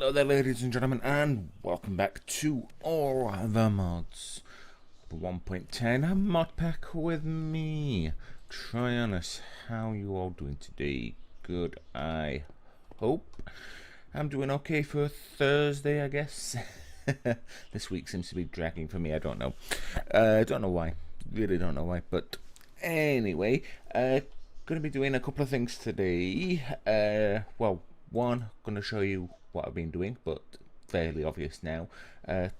Hello there, ladies and gentlemen, and welcome back to all the mods. The 1.10 Modpack with me, Tryonus. How you all doing today? Good, I hope. I'm doing okay for Thursday, I guess. This week seems to be dragging for me, I don't know. Don't know why. Really don't know why, but anyway, going to be doing a couple of things today. Well, one, going to show you what I've been doing, but fairly obvious now.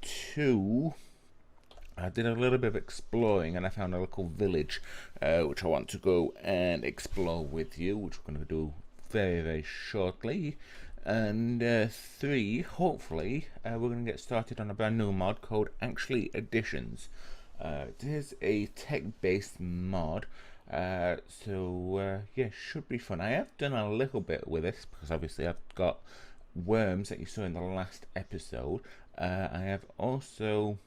Two, I did a little bit of exploring and I found a local village which I want to go and explore with you, which we're going to do very, very shortly. And three, hopefully, we're going to get started on a brand new mod called Actually Additions. It is a tech-based mod. So yeah, should be fun. I have done a little bit with this because obviously I've got worms that you saw in the last episode. I have also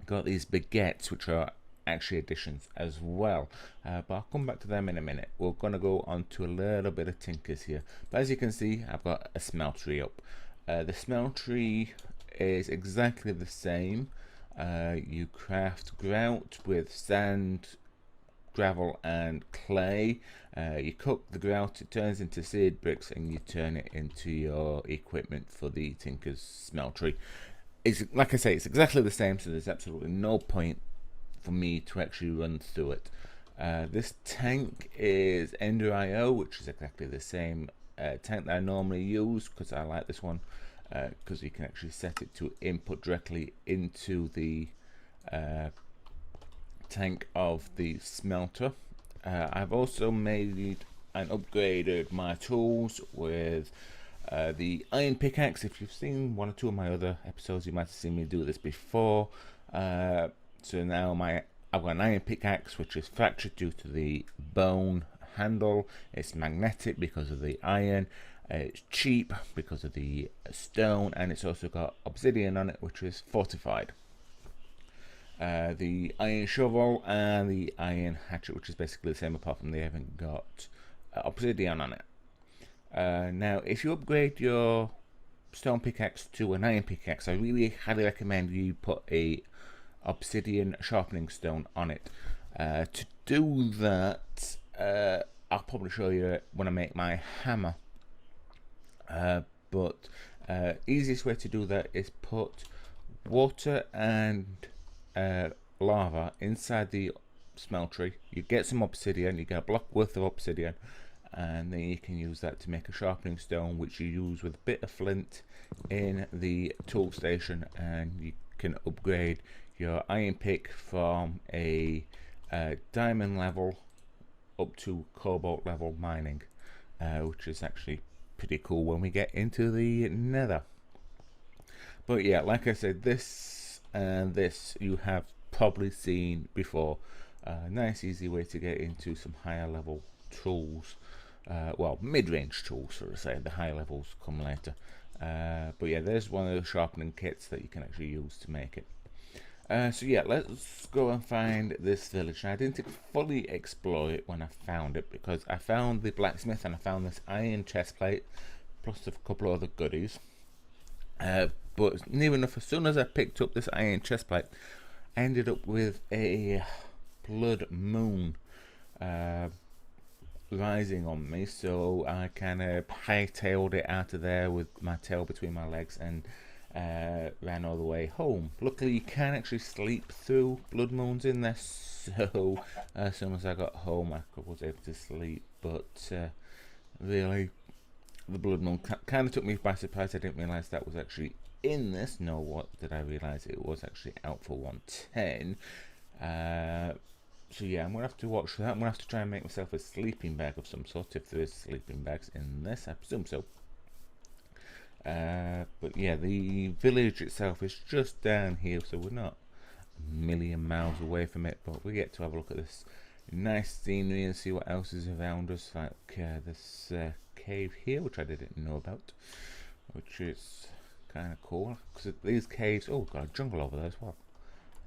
got these baguettes, which are actually additions as well, but I'll come back to them in a minute. We're going to go on to a little bit of tinkers here, but as you can see, I've got a smeltery up. The smeltery is exactly the same. You craft grout with sand, gravel and clay. You cook the grout, it turns into seared bricks, and you turn it into your equipment for the tinker's smeltery. It's, like I say, it's exactly the same, so there's absolutely no point for me to actually run through it. This tank is Ender.io, which is exactly the same tank that I normally use, because I like this one, because you can actually set it to input directly into the tank of the smelter. I've also made and upgraded my tools with the iron pickaxe. If you've seen one or two of my other episodes, you might have seen me do this before. So now I've got an iron pickaxe which is fractured due to the bone handle. It's magnetic because of the iron. It's cheap because of the stone, and it's also got obsidian on it, which is fortified. The iron shovel and the iron hatchet, which is basically the same apart from they haven't got obsidian on it. Now, if you upgrade your stone pickaxe to an iron pickaxe, I really highly recommend you put a obsidian sharpening stone on it. To do that, I'll probably show you when I make my hammer. But easiest way to do that is put water and lava inside the smeltery. You get some obsidian, you get a block worth of obsidian, and then you can use that to make a sharpening stone, which you use with a bit of flint in the tool station, and you can upgrade your iron pick from a diamond level up to cobalt level mining, which is actually pretty cool when we get into the nether. But yeah, like I said, this and this you have probably seen before. Nice easy way to get into some higher level tools, well, mid-range tools, so to say. The high levels come later, but yeah, there's one of the sharpening kits that you can actually use to make it. So yeah, let's go and find this village. I didn't fully explore it when I found it, because I found the blacksmith and I found this iron chest plate plus a couple of other goodies. But near enough, as soon as I picked up this iron chest plate, I ended up with a blood moon rising on me, so I kind of hightailed it out of there with my tail between my legs and ran all the way home. Luckily, you can actually sleep through blood moons in there, so as soon as I got home, I was able to sleep. But really, the blood moon kind of took me by surprise. I didn't realise that was actually in this. No, what did I realise? It was actually out for 1.10. So yeah, I'm going to have to watch that. I'm going to have to try and make myself a sleeping bag of some sort, if there is sleeping bags in this. I presume so. But yeah, the village itself is just down here, so we're not a million miles away from it, but we get to have a look at this nice scenery and see what else is around us, like this cave here, which I didn't know about, which is kind of cool, because these caves, oh, got a jungle over there as well.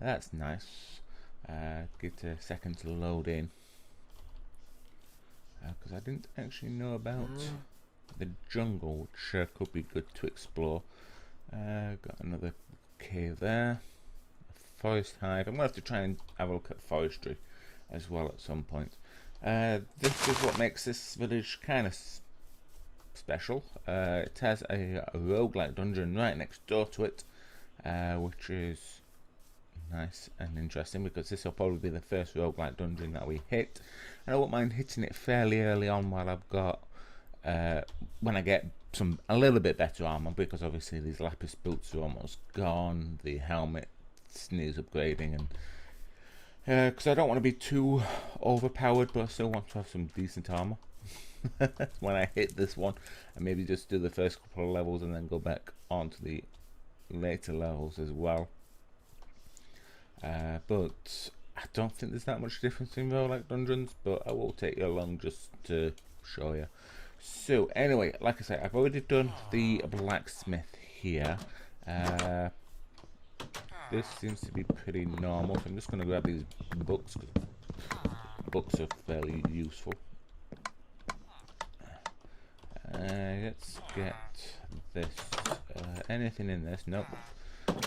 That's nice. Get a second to load in, because I didn't actually know about the jungle, which could be good to explore. Got another cave there. A forest hive. I'm going to have to try and have a look at forestry as well at some point. This is what makes this village kind of special. It has a roguelike dungeon right next door to it, which is nice and interesting because this will probably be the first roguelike dungeon that we hit, and I won't mind hitting it fairly early on while I've got when I get a little bit better armor, because obviously these lapis boots are almost gone, the helmet needs upgrading, and because I don't want to be too overpowered, but I still want to have some decent armor when I hit this one, and maybe just do the first couple of levels and then go back on to the later levels as well. But I don't think there's that much difference in roguelike dungeons, but I will take you along just to show you. So anyway, like I say, I've already done the blacksmith here. This seems to be pretty normal, so I'm just going to grab these books, because books are fairly useful. Let's get this. Anything in this? Nope.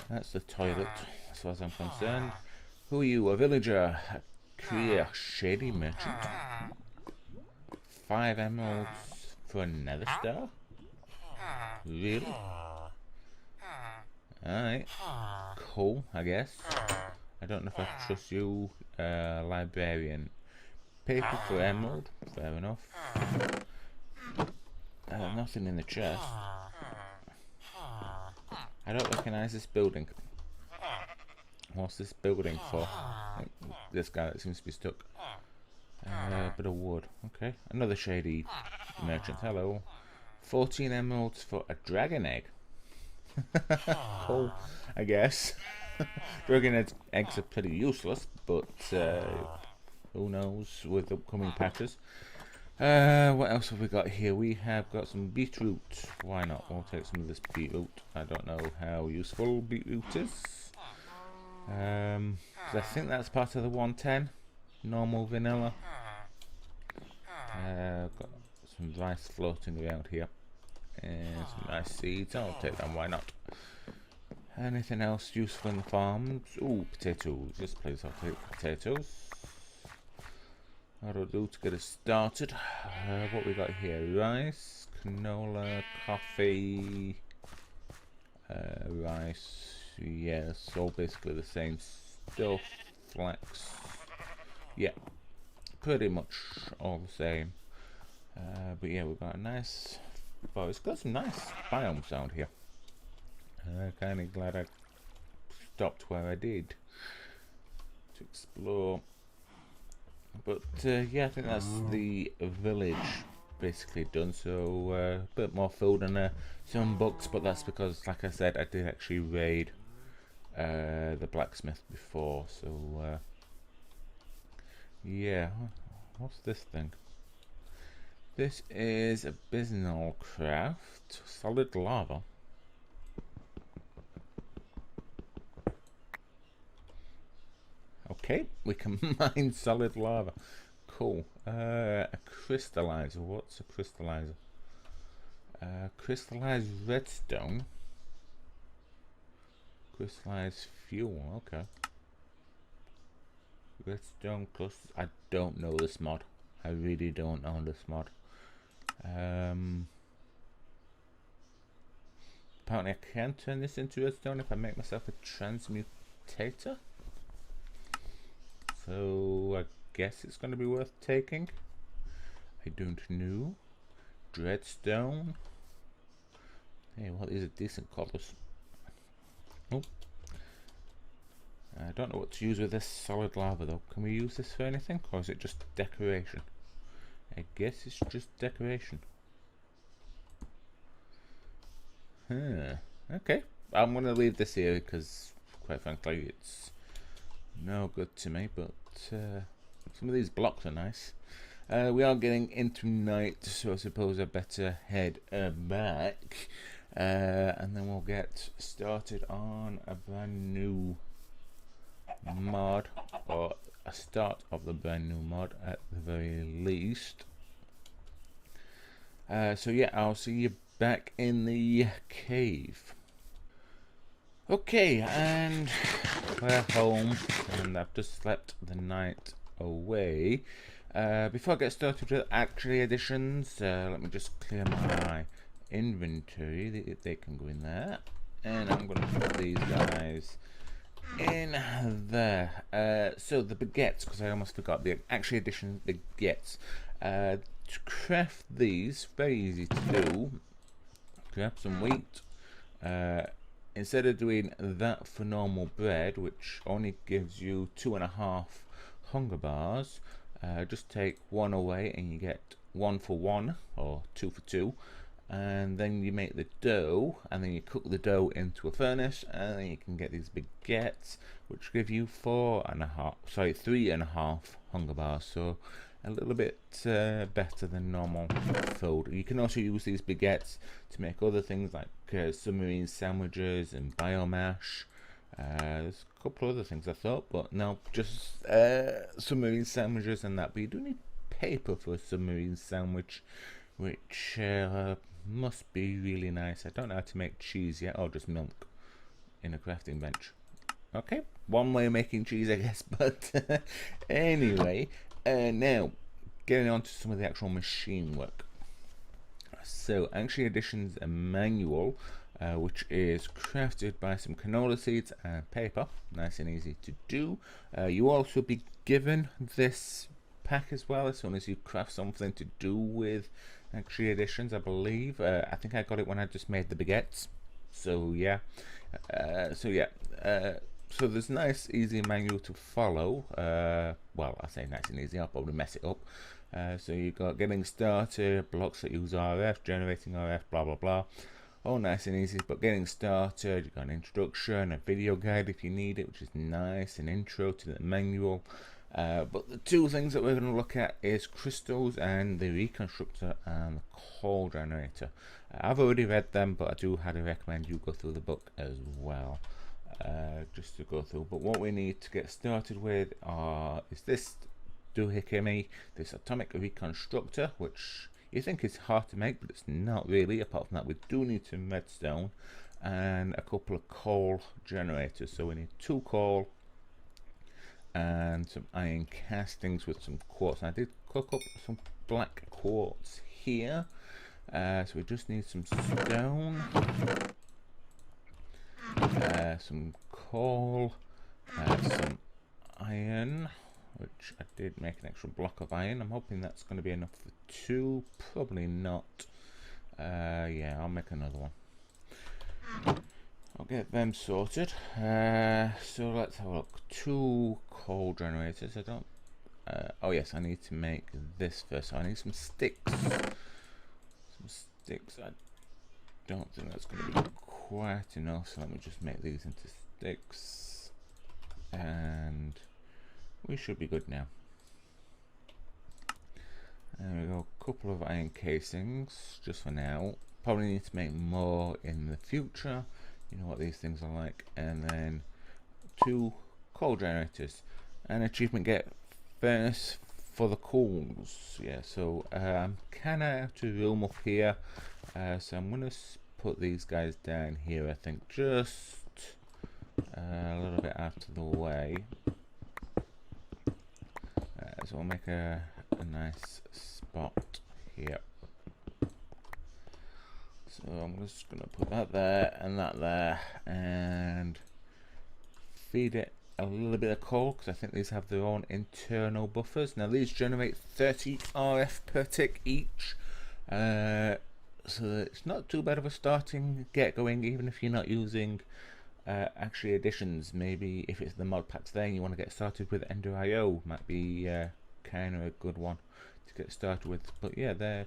That's the toilet, as far as I'm concerned. Who are you? A villager? A queer, shady merchant? 5 emeralds for another star? Really? Alright. Cool, I guess. I don't know if I trust you. Librarian. Paper for emerald? Fair enough. Nothing in the chest. I don't recognise this building. What's this building for? This guy that seems to be stuck. A bit of wood. Okay. Another shady merchant. Hello. 14 emeralds for a dragon egg. Cool, I guess. Dragon eggs are pretty useless, but who knows with upcoming patches. What else have we got here? We have got some beetroot. Why not? We'll take some of this beetroot. I don't know how useful beetroot is. I think that's part of the 110. Normal vanilla. Got some rice floating around here. And some nice seeds. I'll take them, why not? Anything else useful in the farms? Ooh, potatoes. Yes, please, I'll take potatoes. That'll do to get us started. What we got here? Rice, canola, coffee, rice. Yes, all basically the same stuff. Flax. Yeah, pretty much all the same. But yeah, we've got a nice. Well, it's got some nice biomes down here. Kind of glad I stopped where I did to explore. But yeah, I think that's the village basically done. So a bit more food and some books, but that's because, like I said, I did actually raid the blacksmith before. So yeah, what's this thing? This is a abysmal craft, solid lava. Okay, we can mine solid lava. Cool. A crystallizer. What's a crystallizer? Crystallized redstone. Crystallized fuel. Okay. Redstone clusters. I don't know this mod. I really don't know this mod. Apparently I can turn this into redstone if I make myself a transmutator. So I guess it's going to be worth taking. I don't know. Dreadstone. Hey, well, these are decent colours. Oh. I don't know what to use with this solid lava though. Can we use this for anything, or is it just decoration? I guess it's just decoration. Okay, I'm going to leave this here because, quite frankly, it's no good to me, but some of these blocks are nice. We are getting into night, so I suppose I better head back, and then we'll get started on a brand new mod, or a start of the brand new mod at the very least. So yeah, I'll see you back in the cave. Okay, and we're home, and I've just slept the night away. Before I get started with actually additions, let me just clear my inventory. They can go in there, and I'm going to put these guys in there. So the baguettes, because I almost forgot, the actually addition baguettes. To craft these, very easy to do. Grab some wheat. Instead of doing that for normal bread, which only gives you 2.5 hunger bars, just take one away and you get 1 for 1 or 2 for 2, and then you make the dough, and then you cook the dough into a furnace, and then you can get these baguettes, which give you 3.5 hunger bars. So a little bit better than normal food. You can also use these baguettes to make other things like submarine sandwiches and biomash. There's a couple other things I thought, but no, just submarine sandwiches and that. But you do need paper for a submarine sandwich, which must be really nice. I don't know how to make cheese yet, or just milk in a crafting bench. Okay, one way of making cheese, I guess. But anyway, now getting on to some of the actual machine work. So actually additions a manual, which is crafted by some canola seeds and paper. Nice and easy to do. You will also be given this pack as well as soon as you craft something to do with actually additions, I believe. I think I got it when I just made the baguettes. So yeah. So there's nice easy manual to follow. Well, I say nice and easy, I'll probably mess it up. So you've got getting started, blocks that use RF, generating RF, blah blah blah. All nice and easy, but getting started, you've got an introduction, a video guide if you need it, which is nice, an intro to the manual. But the two things that we're going to look at is crystals and the reconstructor and the coal generator. I've already read them, but I do highly recommend you go through the book as well, just to go through. But what we need to get started with is this doohickey, this atomic reconstructor, which you think is hard to make, but it's not really. Apart from that, we do need some redstone and a couple of coal generators. So we need 2 coal and some iron castings with some quartz. And I did cook up some black quartz here, so we just need some stone, some coal, some iron, which I did make an extra block of iron. I'm hoping that's going to be enough for 2. Probably not. Yeah, I'll make another one. I'll get them sorted. So let's have a look. 2 coal generators. I don't. Oh yes, I need to make this first. So I need some sticks. Some sticks. I don't think that's going to be quite enough. So let me just make these into sticks, and we should be good now. There we go. A couple of iron casings just for now. Probably need to make more in the future. You know what these things are like. And then 2 coal generators. And achievement get furnace for the coals. Yeah, so I'm kind of out of room up here. So I'm going to put these guys down here, I think. Just a little bit out of the way. So we'll make a nice spot here. So I'm just going to put that there and that there, and feed it a little bit of coal, because I think these have their own internal buffers. Now these generate 30 RF per tick each, so it's not too bad of a starting get going, even if you're not using actually additions. Maybe if it's the mod packs there and you want to get started with Ender IO, might be kind of a good one to get started with. But yeah, they're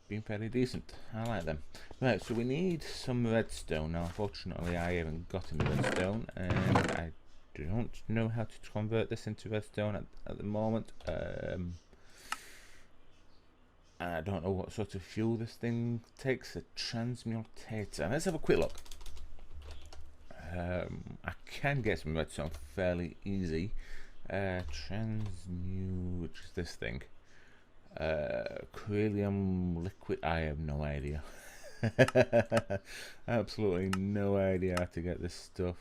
been fairly decent. I like them. Right, so we need some redstone. Now unfortunately I haven't got any redstone, and I don't know how to convert this into redstone at the moment. I don't know what sort of fuel this thing takes. A transmutator. Let's have a quick look. I can get some redstone fairly easy. Which is this thing. Beryllium liquid, I have no idea. Absolutely no idea how to get this stuff.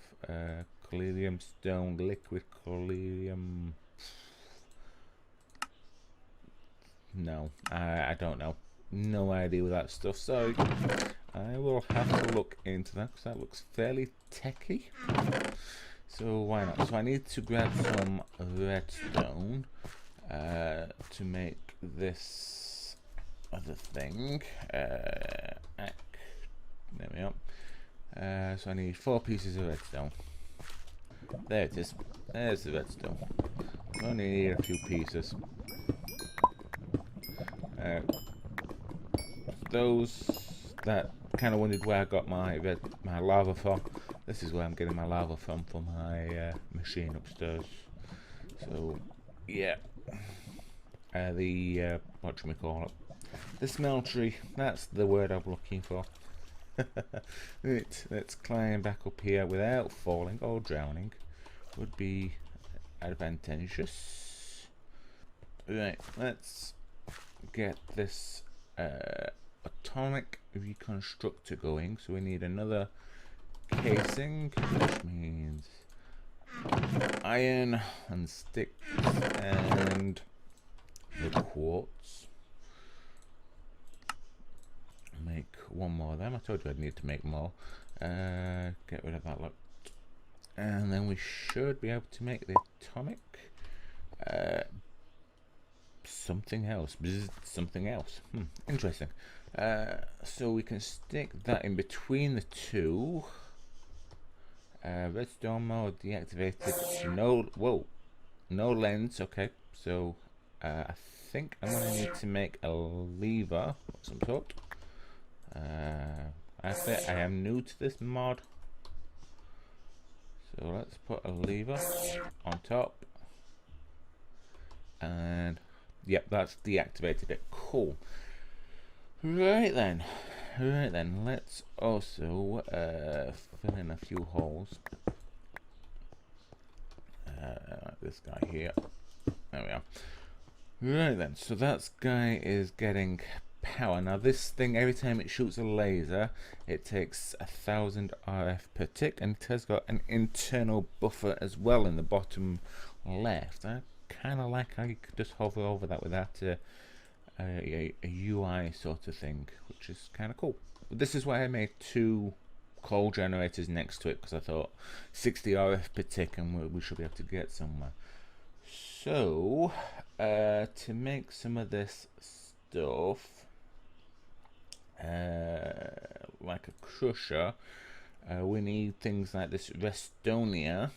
Collirium stone, liquid collirium. No, I don't know. No idea with that stuff. So I will have to look into that because that looks fairly techy. So why not? So I need to grab some redstone to make this other thing. There we are. So I need 4 pieces of redstone. There it is. There's the redstone. I only need a few pieces. Those that kind of wondered where I got my lava from. This is where I'm getting my lava from for my machine upstairs. So yeah, what should we call it? The smeltery. That's the word I'm looking for. Let's climb back up here without falling or drowning. Would be advantageous. Right, let's get this atomic reconstructor going. So we need another casing, which means iron and sticks and the quartz. Make one more of them. I told you I'd need to make more. Get rid of that lot. And then we should be able to make the atomic something else. Bzz, something else. Interesting. So we can stick that in between the two. Redstone mode deactivated. No lens. Okay, so I think I'm gonna need to make a lever of some sort. I am new to this mod, so let's put a lever on top, and yep, that's deactivated it. Cool. Right then, let's also fill in a few holes. Like this guy here. There we are. Right then, so that guy is getting power. Now this thing, every time it shoots a laser, it takes 1000 RF per tick, and it has got an internal buffer as well in the bottom left. I kind of like how you could just hover over that without a UI sort of thing, which is kind of cool. But this is why I made 2 coal generators next to it, because I thought 60 RF per tick and we should be able to get somewhere. So to make some of this stuff, like a crusher, we need things like this Restonia.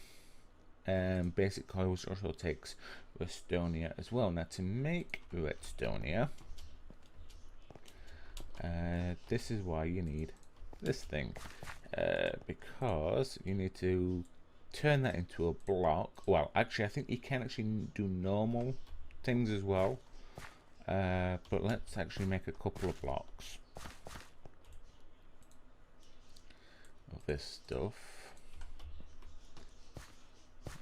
Basic coils also takes Restonia as well. Now to make Restonia, this is why you need this thing, because you need to turn that into a block. Well, actually I think you can actually do normal things as well, but let's actually make a couple of blocks of this stuff.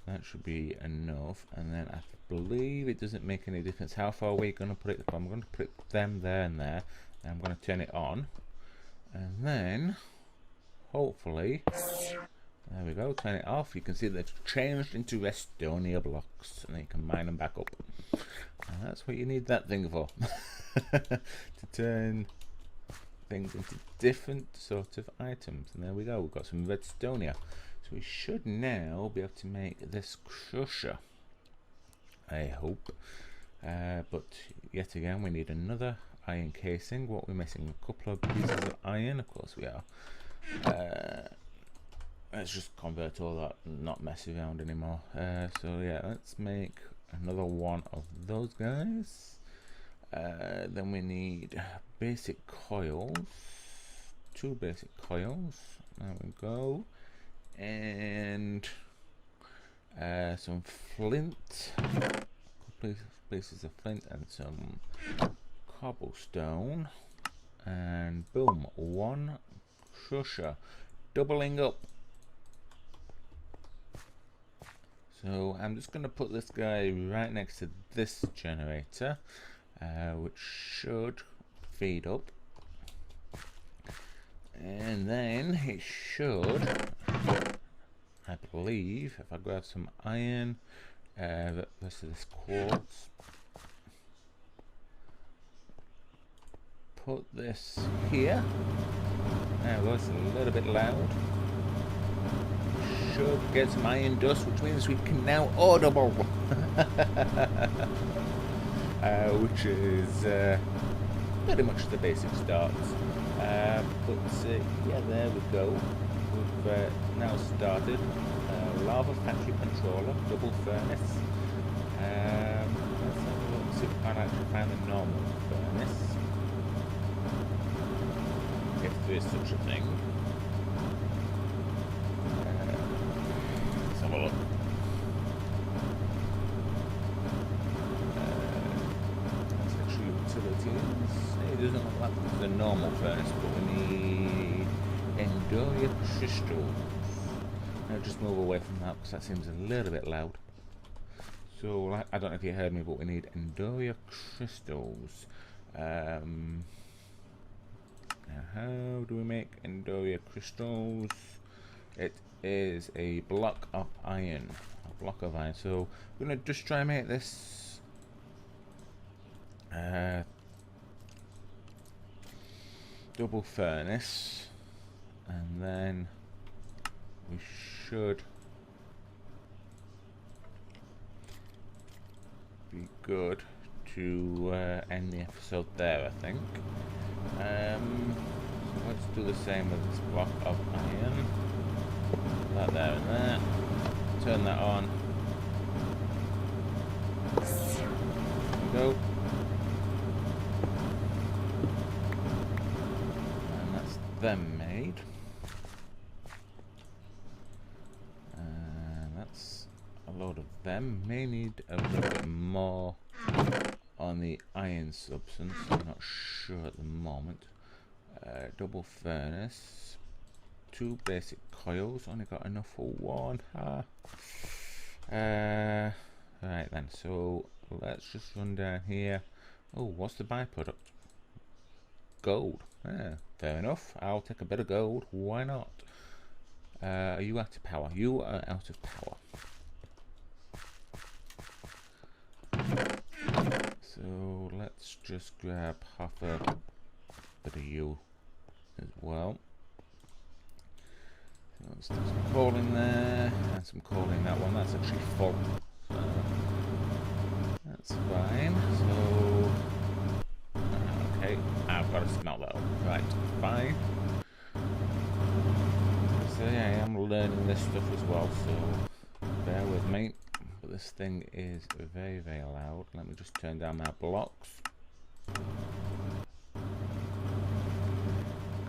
That should be enough, and then I believe it doesn't make any difference how far away you're going to put it. I'm going to put them there and there, and I'm going to turn it on, and then hopefully, there we go, turn it off. You can see they've changed into Restonia blocks, and then you can mine them back up. And that's what you need that thing for, to turn things into different sort of items. And there we go, we've got some Redstonia. So we should now be able to make this crusher, I hope. But yet again, we need another iron casing. What we're missing? A couple of pieces of iron, of course we are. Let's just convert all that and not mess around anymore. So yeah, let's make another one of those guys. Then we need basic coils, 2 basic coils. There we go. And some flint, pieces of flint, and some cobblestone, and boom, 1 crusher, doubling up. So I'm just going to put this guy right next to this generator, which should feed up, and then it should, I believe, if I grab some iron, the rest of this quartz, put this here. Now that's a little bit loud. Should get some iron dust, which means we can now audible, which is pretty much the basic start. But yeah, there we go. We've now started lava factory controller, double furnace. Let's have a look, see if we can actually find the normal furnace, if there is such a thing. Let's have a look. Let's actually utilities. It doesn't look like there's a normal furnace, but we need Endoria crystals. I'll just move away from that because that seems a little bit loud. So I don't know if you heard me, but we need Endoria crystals. Now how do we make Endoria crystals? It is a block of iron. A block of iron. So we're going to just try and make this double furnace, and then we should be good to end the episode there, I think. So let's do the same with this block of iron. That there and there. Turn that on. There we go. And that's them made. And that's a load of them. May need a little bit more on the iron substance. I'm not sure at the moment. Double furnace. 2 basic coils. Only got enough for 1. Right then, so let's just run down here. Oh, what's the byproduct? Gold. Fair enough. I'll take a bit of gold. Why not? Are you out of power? You are out of power. So let's just grab half a bit of you as well. So let's do some coal in there and some coal in that one. That's actually full. So that's fine. So okay, I've got to smelt that up. Right, fine. So yeah, I am learning this stuff as well, so bear with me. But this thing is very, very loud. Let me just turn down my blocks.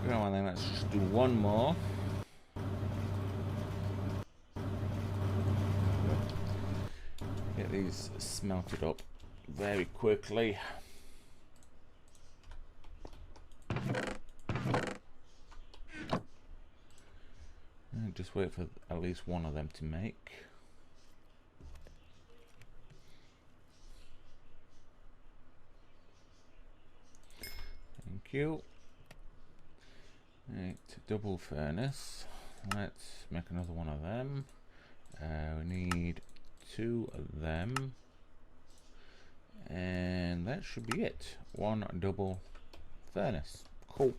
Go on then, let's just do one more. Get these smelted up very quickly. And just wait for at least one of them to make. Thank you. Right, double furnace. Let's make another one of them. We need 2 of them. And that should be it. 1 double furnace. Cool.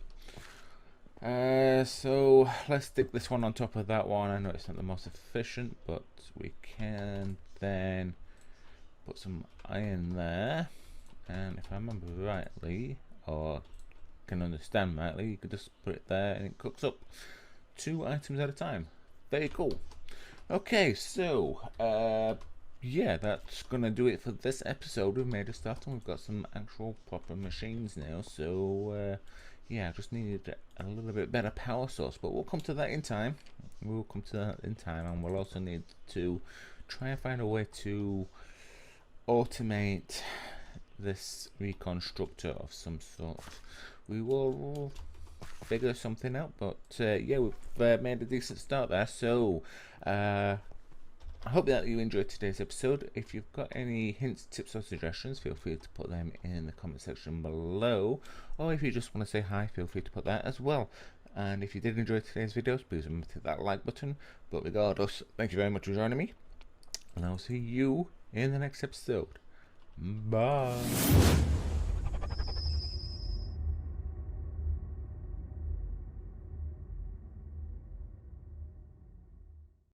So let's stick this one on top of that one. I know it's not the most efficient, but we can then put some iron there. And if I remember rightly, or can understand rightly, you could just put it there and it cooks up 2 items at a time. Very cool. Okay, so yeah, that's gonna do it for this episode. We've made a start and we've got some actual proper machines now. So yeah, I just needed a little bit better power source, but we'll come to that in time. We'll come to that in time, and we'll also need to try and find a way to automate this reconstructor of some sort. We will figure something out, but yeah, we've made a decent start there. So I hope that you enjoyed today's episode. If you've got any hints, tips or suggestions, feel free to put them in the comment section below. Or if you just want to say hi, feel free to put that as well. And if you did enjoy today's videos, please remember to hit that like button. But regardless, thank you very much for joining me. And I'll see you in the next episode. Bye.